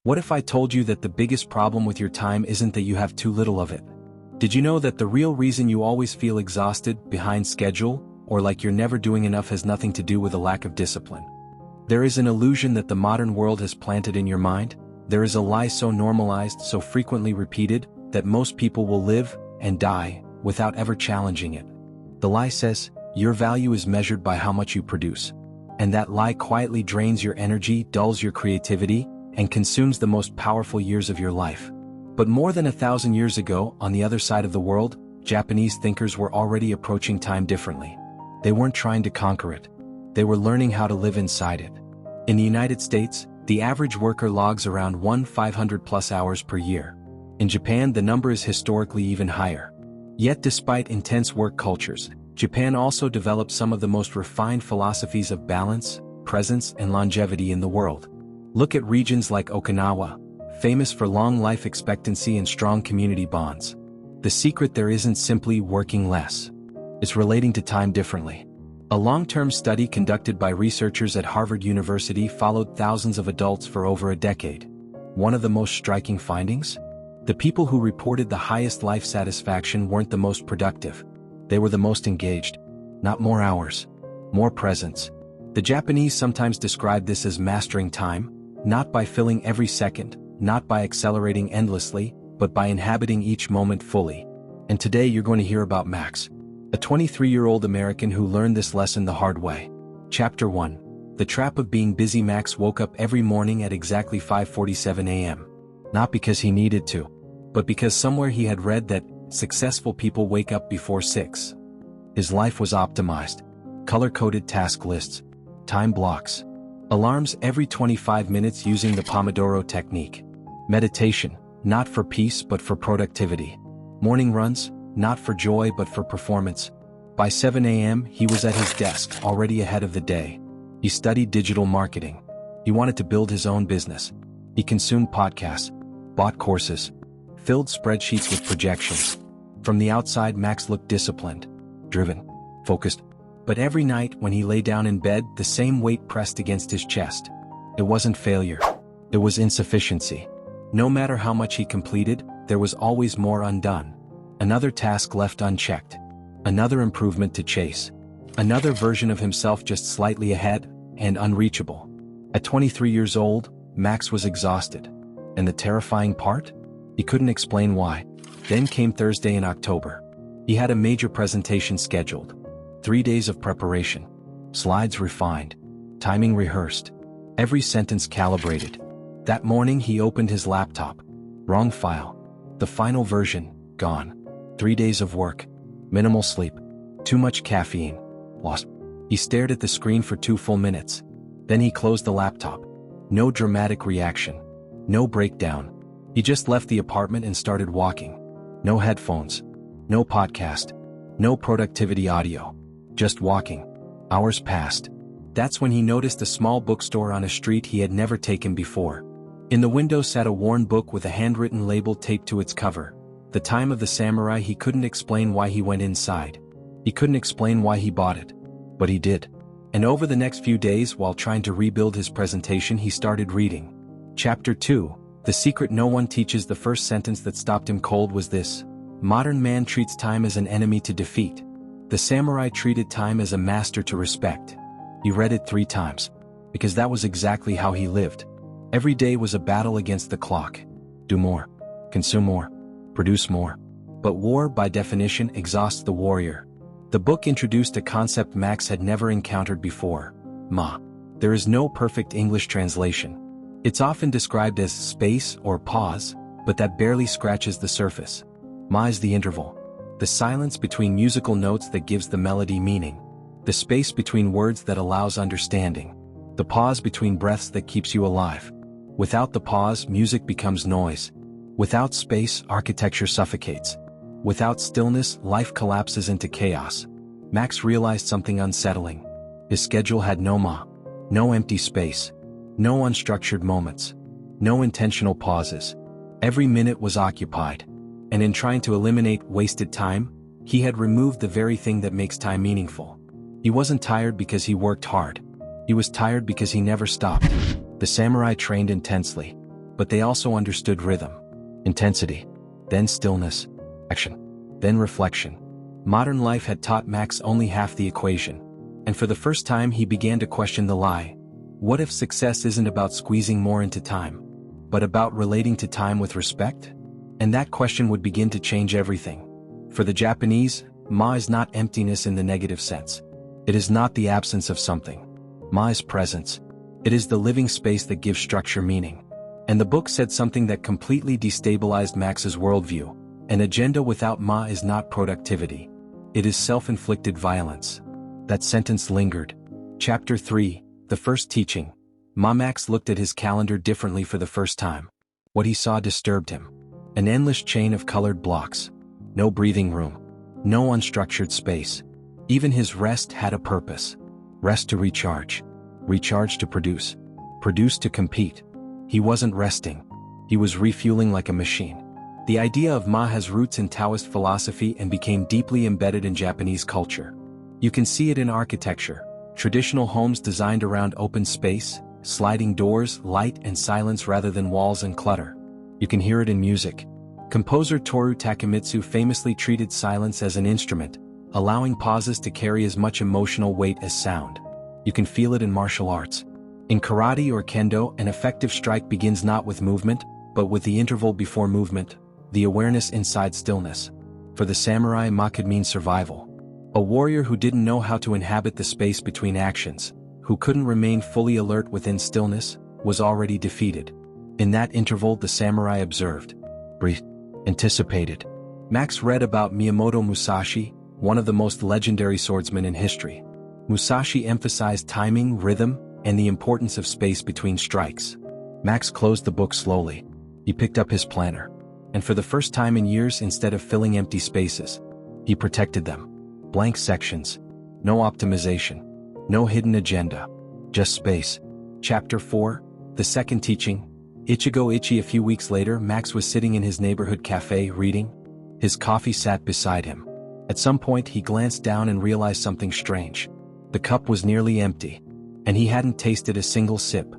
What if I told you that the biggest problem with your time isn't that you have too little of it? Did you know that the real reason you always feel exhausted, behind schedule, or like you're never doing enough has nothing to do with a lack of discipline? There is an illusion that the modern world has planted in your mind. There is a lie so normalized, so frequently repeated, that most people will live and die without ever challenging it. The lie says, your value is measured by how much you produce. And that lie quietly drains your energy, dulls your creativity, and consumes the most powerful years of your life. But more than 1,000 years ago, on the other side of the world, Japanese thinkers were already approaching time differently. They weren't trying to conquer it. They were learning how to live inside it. In the United States, the average worker logs around 500+ hours per year. In Japan, the number is historically even higher. Yet despite intense work cultures, Japan also developed some of the most refined philosophies of balance, presence, and longevity in the world. Look at regions like Okinawa, famous for long life expectancy and strong community bonds. The secret there isn't simply working less. It's relating to time differently. A long-term study conducted by researchers at Harvard University followed thousands of adults for over a decade. One of the most striking findings? The people who reported the highest life satisfaction weren't the most productive. They were the most engaged. Not more hours, more presence. The Japanese sometimes describe this as mastering time, not by filling every second, not by accelerating endlessly, but by inhabiting each moment fully. And today you're going to hear about Max, a 23-year-old American who learned this lesson the hard way. Chapter 1. The Trap of Being Busy. Max woke up every morning at exactly 5:47 a.m. Not because he needed to, but because somewhere he had read that successful people wake up before 6. His life was optimized. Color-coded task lists, time blocks, alarms every 25 minutes using the Pomodoro technique. Meditation, not for peace but for productivity. Morning runs, not for joy but for performance. By 7 a.m. he was at his desk, already ahead of the day. He studied digital marketing. He wanted to build his own business. He consumed podcasts, bought courses, filled spreadsheets with projections. From the outside, Max looked disciplined, driven, focused. But every night when he lay down in bed, the same weight pressed against his chest. It wasn't failure. It was insufficiency. No matter how much he completed, there was always more undone. Another task left unchecked. Another improvement to chase. Another version of himself just slightly ahead and unreachable. At 23 years old, Max was exhausted. And the terrifying part? He couldn't explain why. Then came Thursday in October. He had a major presentation scheduled. 3 days of preparation. Slides refined. Timing rehearsed. Every sentence calibrated. That morning he opened his laptop. Wrong file. The final version, gone. 3 days of work. Minimal sleep. Too much caffeine. Lost. He stared at the screen for 2 full minutes. Then he closed the laptop. No dramatic reaction. No breakdown. He just left the apartment and started walking. No headphones. No podcast. No productivity audio. Just walking. Hours passed. That's when he noticed a small bookstore on a street he had never taken before. In the window sat a worn book with a handwritten label taped to its cover. The Time of the Samurai. He couldn't explain why he went inside. He couldn't explain why he bought it. But he did. And over the next few days, while trying to rebuild his presentation, he started reading. Chapter 2. The Secret No One Teaches. The first sentence that stopped him cold was this: modern man treats time as an enemy to defeat. The samurai treated time as a master to respect. He read it 3 times. Because that was exactly how he lived. Every day was a battle against the clock. Do more. Consume more. Produce more. But war, by definition, exhausts the warrior. The book introduced a concept Max had never encountered before. Ma. There is no perfect English translation. It's often described as space or pause, but that barely scratches the surface. Ma is the interval. The silence between musical notes that gives the melody meaning. The space between words that allows understanding. The pause between breaths that keeps you alive. Without the pause, music becomes noise. Without space, architecture suffocates. Without stillness, life collapses into chaos. Max realized something unsettling. His schedule had no ma. No empty space. No unstructured moments. No intentional pauses. Every minute was occupied. And in trying to eliminate wasted time, he had removed the very thing that makes time meaningful. He wasn't tired because he worked hard. He was tired because he never stopped. The samurai trained intensely. but they also understood rhythm, intensity, then stillness, action, then reflection. Modern life had taught Max only half the equation, and for the first time he began to question the lie. What if success isn't about squeezing more into time, but about relating to time with respect? And that question would begin to change everything. For the Japanese, ma is not emptiness in the negative sense. It is not the absence of something. Ma is presence. It is the living space that gives structure meaning. And the book said something that completely destabilized Max's worldview. An agenda without ma is not productivity. It is self-inflicted violence. That sentence lingered. Chapter 3, The First Teaching. Max looked at his calendar differently for the first time. What he saw disturbed him. An endless chain of colored blocks. No breathing room. No unstructured space. Even his rest had a purpose. Rest to recharge. Recharge to produce. Produce to compete. He wasn't resting. He was refueling like a machine. The idea of ma has roots in Taoist philosophy and became deeply embedded in Japanese culture. You can see it in architecture. Traditional homes designed around open space, sliding doors, light and silence rather than walls and clutter. You can hear it in music. Composer Toru Takemitsu famously treated silence as an instrument, allowing pauses to carry as much emotional weight as sound. You can feel it in martial arts. In karate or kendo, an effective strike begins not with movement, but with the interval before movement, the awareness inside stillness. For the samurai, ma could mean survival. A warrior who didn't know how to inhabit the space between actions, who couldn't remain fully alert within stillness, was already defeated. In that interval, the samurai observed, breathed, anticipated. Max read about Miyamoto Musashi, one of the most legendary swordsmen in history. Musashi emphasized timing, rhythm, and the importance of space between strikes. Max closed the book slowly. He picked up his planner. And for the first time in years, instead of filling empty spaces, he protected them. Blank sections. No optimization. No hidden agenda. Just space. Chapter 4, The Second Teaching. Ichigo Ichie. A few weeks later, Max was sitting in his neighborhood cafe, reading. His coffee sat beside him. At some point, he glanced down and realized something strange. The cup was nearly empty. And he hadn't tasted a single sip.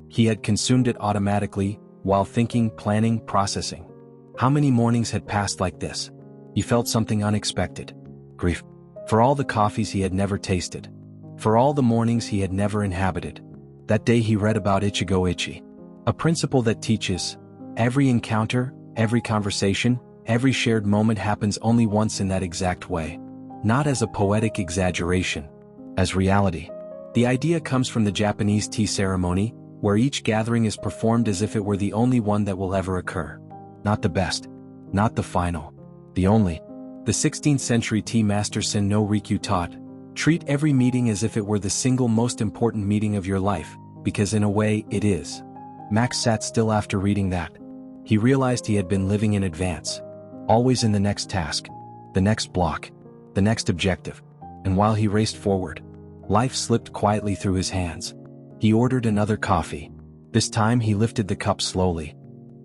He had consumed it automatically, while thinking, planning, processing. How many mornings had passed like this? He felt something unexpected. Grief. For all the coffees he had never tasted. For all the mornings he had never inhabited. That day he read about Ichigo Ichie. A principle that teaches, every encounter, every conversation, every shared moment happens only once in that exact way. Not as a poetic exaggeration. As reality. The idea comes from the Japanese tea ceremony, where each gathering is performed as if it were the only one that will ever occur. Not the best. Not the final. The only. The 16th century tea master Sen no Rikyu taught, treat every meeting as if it were the single most important meeting of your life, because in a way, it is. Max sat still after reading that. He realized he had been living in advance. Always in the next task. The next block. The next objective. And while he raced forward, life slipped quietly through his hands. He ordered another coffee. This time he lifted the cup slowly.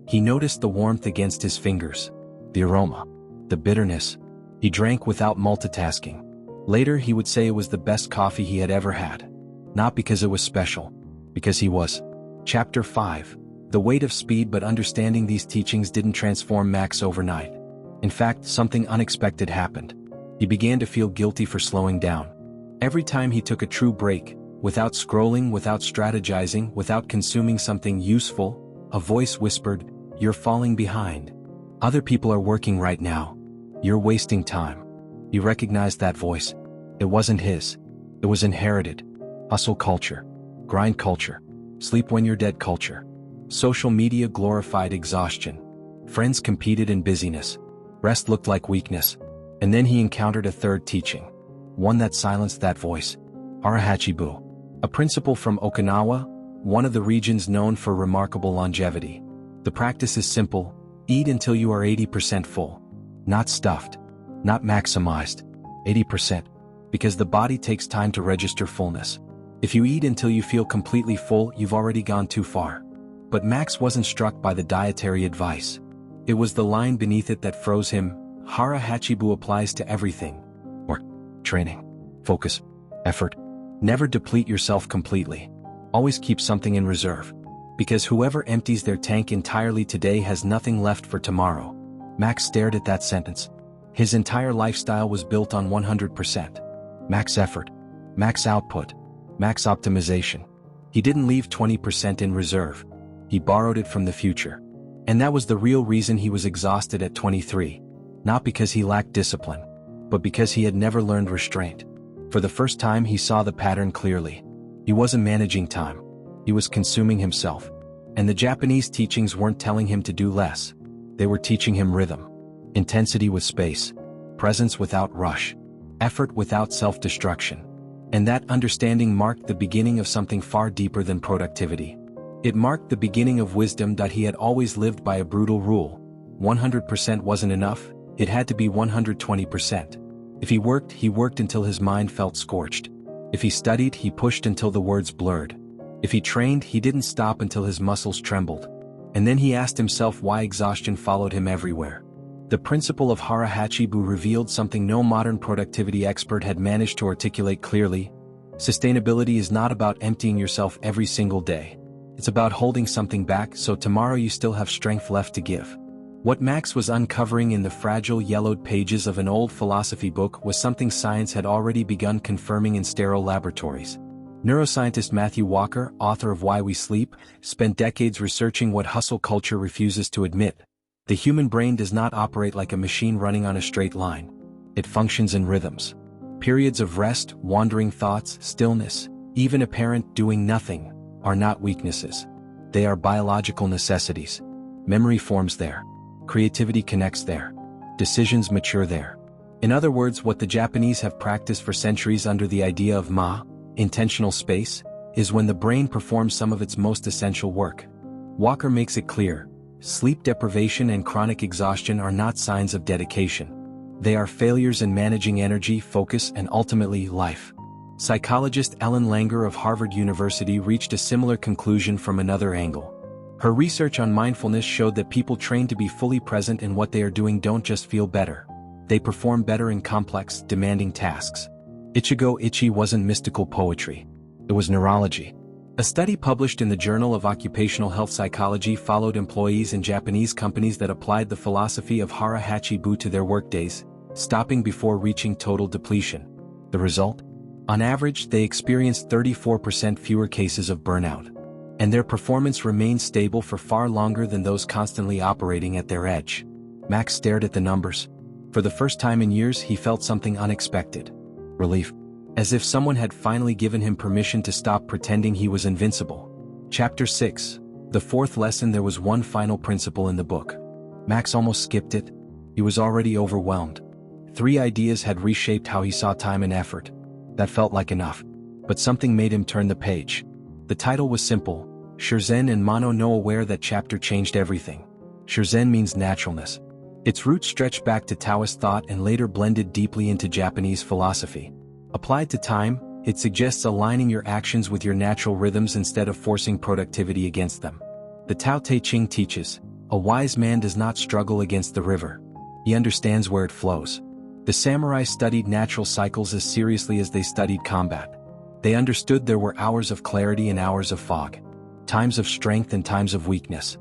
He noticed the warmth against his fingers. The aroma. The bitterness. He drank without multitasking. Later he would say it was the best coffee he had ever had. Not because it was special. Because he was. Chapter 5. The weight of speed. But understanding these teachings didn't transform Max overnight. In fact, something unexpected happened. He began to feel guilty for slowing down. Every time he took a true break, without scrolling, without strategizing, without consuming something useful, a voice whispered, "You're falling behind. Other people are working right now. You're wasting time." He recognized that voice. It wasn't his. It was inherited. Hustle culture. Grind culture. Sleep when you're dead culture. Social media glorified exhaustion. Friends competed in busyness. Rest looked like weakness. And then he encountered a third teaching. One that silenced that voice. Hara Hachi Bu. A principle from Okinawa, one of the regions known for remarkable longevity. The practice is simple. Eat until you are 80% full. Not stuffed. Not maximized. 80%. Because the body takes time to register fullness. If you eat until you feel completely full, you've already gone too far. But Max wasn't struck by the dietary advice. It was the line beneath it that froze him. Hara Hachi Bu applies to everything. Work, training, focus, effort. Never deplete yourself completely. Always keep something in reserve. Because whoever empties their tank entirely today has nothing left for tomorrow. Max stared at that sentence. His entire lifestyle was built on 100%. Max effort. Max output. Max optimization. He didn't leave 20% in reserve. He borrowed it from the future. And that was the real reason he was exhausted at 23. Not because he lacked discipline, but because he had never learned restraint. For the first time he saw the pattern clearly. He wasn't managing time. He was consuming himself. And the Japanese teachings weren't telling him to do less. They were teaching him rhythm. Intensity with space. Presence without rush. Effort without self-destruction. And that understanding marked the beginning of something far deeper than productivity. It marked the beginning of wisdom that he had always lived by a brutal rule. 100% wasn't enough, it had to be 120%. If he worked until his mind felt scorched. If he studied, he pushed until the words blurred. If he trained, he didn't stop until his muscles trembled. And then he asked himself why exhaustion followed him everywhere. The principle of Hara Hachi Bu revealed something no modern productivity expert had managed to articulate clearly. Sustainability is not about emptying yourself every single day. It's about holding something back so tomorrow you still have strength left to give. What Max was uncovering in the fragile yellowed pages of an old philosophy book was something science had already begun confirming in sterile laboratories. Neuroscientist Matthew Walker, author of Why We Sleep, spent decades researching what hustle culture refuses to admit. The human brain does not operate like a machine running on a straight line. It functions in rhythms. Periods of rest, wandering thoughts, stillness, even apparent doing nothing, are not weaknesses. They are biological necessities. Memory forms there. Creativity connects there. Decisions mature there. In other words, what the Japanese have practiced for centuries under the idea of intentional space, is when the brain performs some of its most essential work. Walker makes it clear, sleep deprivation and chronic exhaustion are not signs of dedication. They are failures in managing energy, focus, and ultimately, life. Psychologist Ellen Langer of Harvard University reached a similar conclusion from another angle. Her research on mindfulness showed that people trained to be fully present in what they are doing don't just feel better. They perform better in complex, demanding tasks. Ichigo Ichie wasn't mystical poetry. It was neurology. A study published in the Journal of Occupational Health Psychology followed employees in Japanese companies that applied the philosophy of Hara Hachi Bu to their workdays, stopping before reaching total depletion. The result? On average, they experienced 34% fewer cases of burnout. And their performance remained stable for far longer than those constantly operating at their edge. Max stared at the numbers. For the first time in years, he felt something unexpected. Relief. As if someone had finally given him permission to stop pretending he was invincible. Chapter 6. The fourth lesson. There was one final principle in the book. Max almost skipped it. He was already overwhelmed. 3 ideas had reshaped how he saw time and effort. That felt like enough. But something made him turn the page. The title was simple. Shizen and Mono no aware. That chapter changed everything. Shizen means naturalness. Its roots stretched back to Taoist thought and later blended deeply into Japanese philosophy. Applied to time, it suggests aligning your actions with your natural rhythms instead of forcing productivity against them. The Tao Te Ching teaches, a wise man does not struggle against the river. He understands where it flows. The samurai studied natural cycles as seriously as they studied combat. They understood there were hours of clarity and hours of fog. Times of strength and times of weakness.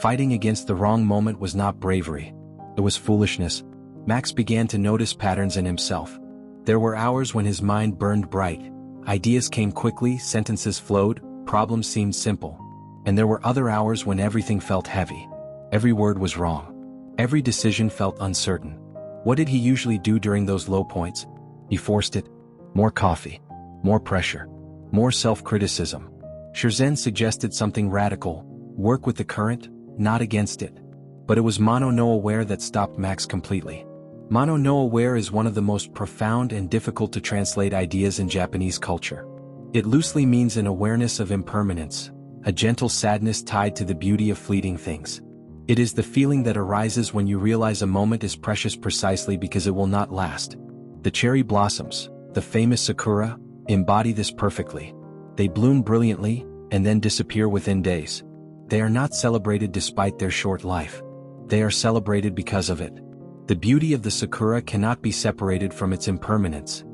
Fighting against the wrong moment was not bravery. It was foolishness. Max began to notice patterns in himself. There were hours when his mind burned bright. Ideas came quickly, sentences flowed, problems seemed simple. And there were other hours when everything felt heavy. Every word was wrong. Every decision felt uncertain. What did he usually do during those low points? He forced it. More coffee. More pressure. More self-criticism. Shizen suggested something radical. Work with the current, not against it. But it was Mono no aware that stopped Max completely. Mono no aware is one of the most profound and difficult to translate ideas in Japanese culture. It loosely means an awareness of impermanence, a gentle sadness tied to the beauty of fleeting things. It is the feeling that arises when you realize a moment is precious precisely because it will not last. The cherry blossoms, the famous sakura, embody this perfectly. They bloom brilliantly, and then disappear within days. They are not celebrated despite their short life. They are celebrated because of it. The beauty of the sakura cannot be separated from its impermanence.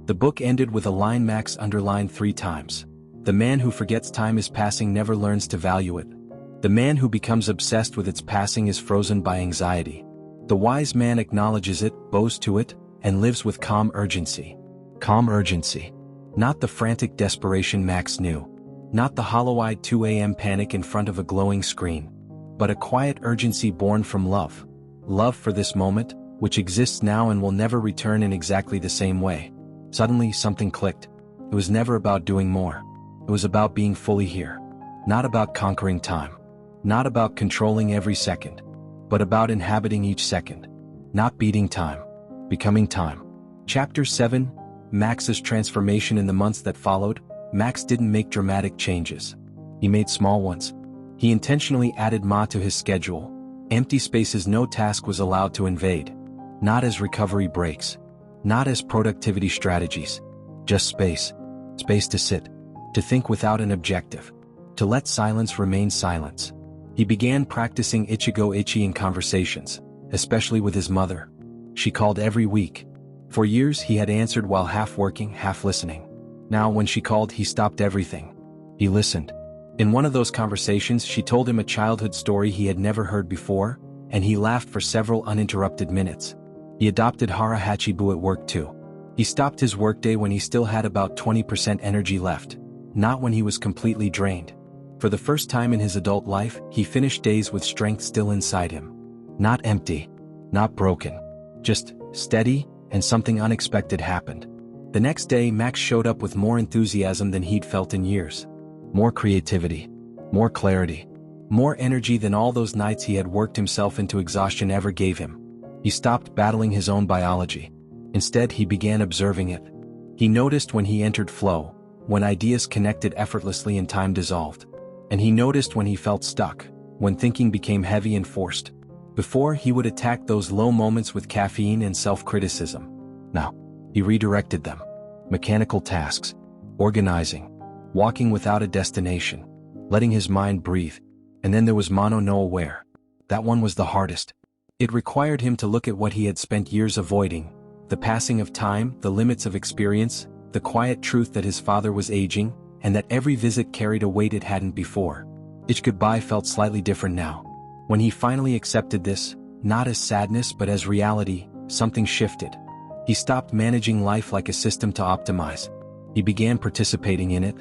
The book ended with a line Max underlined 3 times. The man who forgets time is passing never learns to value it. The man who becomes obsessed with its passing is frozen by anxiety. The wise man acknowledges it, bows to it, and lives with calm urgency. Calm urgency. Not the frantic desperation Max knew. Not the hollow-eyed 2 a.m. panic in front of a glowing screen. But a quiet urgency born from love. Love for this moment, which exists now and will never return in exactly the same way. Suddenly, something clicked. It was never about doing more. It was about being fully here. Not about conquering time. Not about controlling every second. But about inhabiting each second. Not beating time. Becoming time. Chapter 7, Max's transformation. In the months that followed, Max didn't make dramatic changes. He made small ones. He intentionally added Ma to his schedule. Empty spaces no task was allowed to invade. Not as recovery breaks. Not as productivity strategies. Just space. Space to sit. To think without an objective. To let silence remain silence. He began practicing Ichigo Ichie in conversations, especially with his mother. She called every week. For years he had answered while half working, half listening. Now when she called, he stopped everything. He listened. In one of those conversations she told him a childhood story he had never heard before, and he laughed for several uninterrupted minutes. He adopted Hara Hachi Bu at work too. He stopped his workday when he still had about 20% energy left, not when he was completely drained. For the first time in his adult life, he finished days with strength still inside him. Not empty. Not broken. Just steady, and something unexpected happened. The next day Max showed up with more enthusiasm than he'd felt in years. More creativity. More clarity. More energy than all those nights he had worked himself into exhaustion ever gave him. He stopped battling his own biology. Instead he began observing it. He noticed when he entered flow, when ideas connected effortlessly and time dissolved. And he noticed when he felt stuck, when thinking became heavy and forced. Before, he would attack those low moments with caffeine and self-criticism. Now, he redirected them. Mechanical tasks. Organizing. Walking without a destination. Letting his mind breathe. And then there was Mono no Aware. That one was the hardest. It required him to look at what he had spent years avoiding. The passing of time, the limits of experience, the quiet truth that his father was aging, and that every visit carried a weight it hadn't before. Each goodbye felt slightly different now. When he finally accepted this, not as sadness but as reality, something shifted. He stopped managing life like a system to optimize. He began participating in it,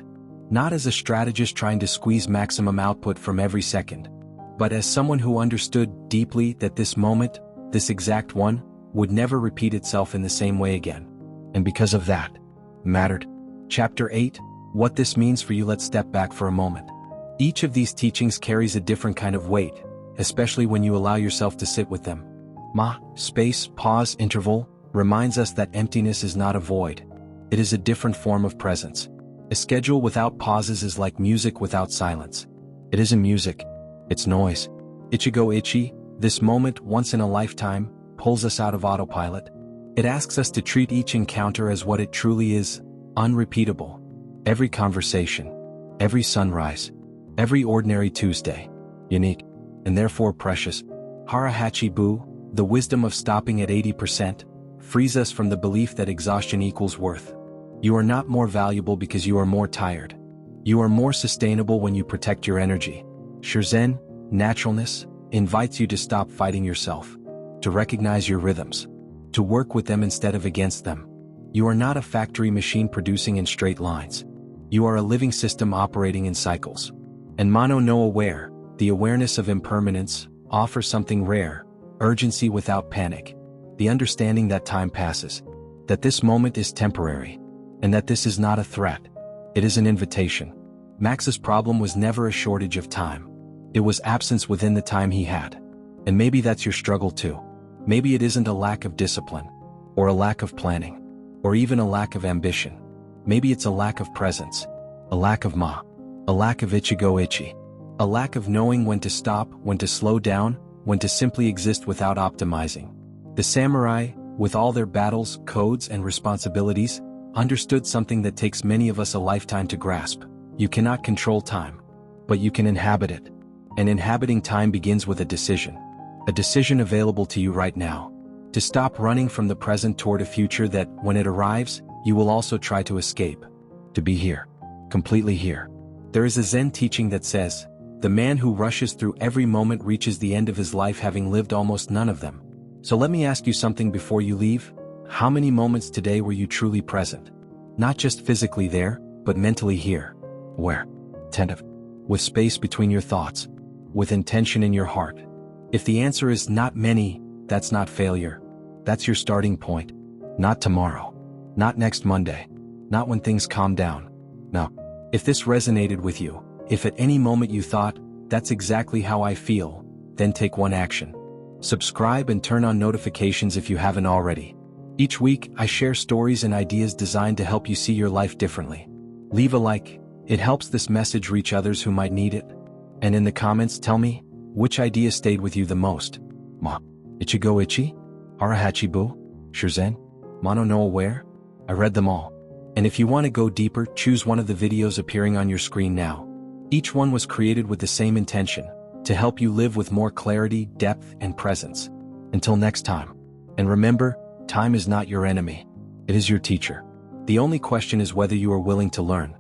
not as a strategist trying to squeeze maximum output from every second, but as someone who understood deeply that this moment, this exact one, would never repeat itself in the same way again. And because of that, mattered. Chapter 8, What this means for you. Let's step back for a moment. Each of these teachings carries a different kind of weight, especially when you allow yourself to sit with them. Ma, space, pause, interval, reminds us that emptiness is not a void. It is a different form of presence. A schedule without pauses is like music without silence. It isn't music. It's noise. Ichigo Ichie, this moment once in a lifetime, pulls us out of autopilot. It asks us to treat each encounter as what it truly is, unrepeatable. Every conversation, every sunrise, every ordinary Tuesday, unique, and therefore precious. Hara Hachi Bu, the wisdom of stopping at 80%, frees us from the belief that exhaustion equals worth. You are not more valuable because you are more tired. You are more sustainable when you protect your energy. Shizen, naturalness, invites you to stop fighting yourself, to recognize your rhythms, to work with them instead of against them. You are not a factory machine producing in straight lines. You are a living system operating in cycles. And Mono no Aware, the awareness of impermanence, offers something rare, urgency without panic. The understanding that time passes, that this moment is temporary, and that this is not a threat. It is an invitation. Max's problem was never a shortage of time. It was absence within the time he had. And maybe that's your struggle too. Maybe it isn't a lack of discipline, or a lack of planning, or even a lack of ambition. Maybe it's a lack of presence, a lack of Ma, a lack of Ichigo Ichie, a lack of knowing when to stop, when to slow down, when to simply exist without optimizing. The samurai, with all their battles, codes, and responsibilities, understood something that takes many of us a lifetime to grasp. You cannot control time, but you can inhabit it. And inhabiting time begins with a decision available to you right now. To stop running from the present toward a future that, when it arrives, you will also try to escape. To be here. completely here. There is a Zen teaching that says, the man who rushes through every moment reaches the end of his life having lived almost none of them. So let me ask you something before you leave. How many moments today were you truly present? Not just physically there, but mentally here. Where? Attentive. With space between your thoughts. With intention in your heart. If the answer is not many, that's not failure. That's your starting point. Not tomorrow. Not next Monday. Not when things calm down. No. If this resonated with you, if at any moment you thought, that's exactly how I feel, then take one action. Subscribe and turn on notifications if you haven't already. Each week, I share stories and ideas designed to help you see your life differently. Leave a like. It helps this message reach others who might need it. And in the comments, tell me, which idea stayed with you the most? Ichigo Ichie? Hara Hachi Bu? Shizen? Mono no Aware? I read them all. And if you want to go deeper, choose one of the videos appearing on your screen now. Each one was created with the same intention, to help you live with more clarity, depth, and presence. Until next time. And remember, time is not your enemy. It is your teacher. The only question is whether you are willing to learn.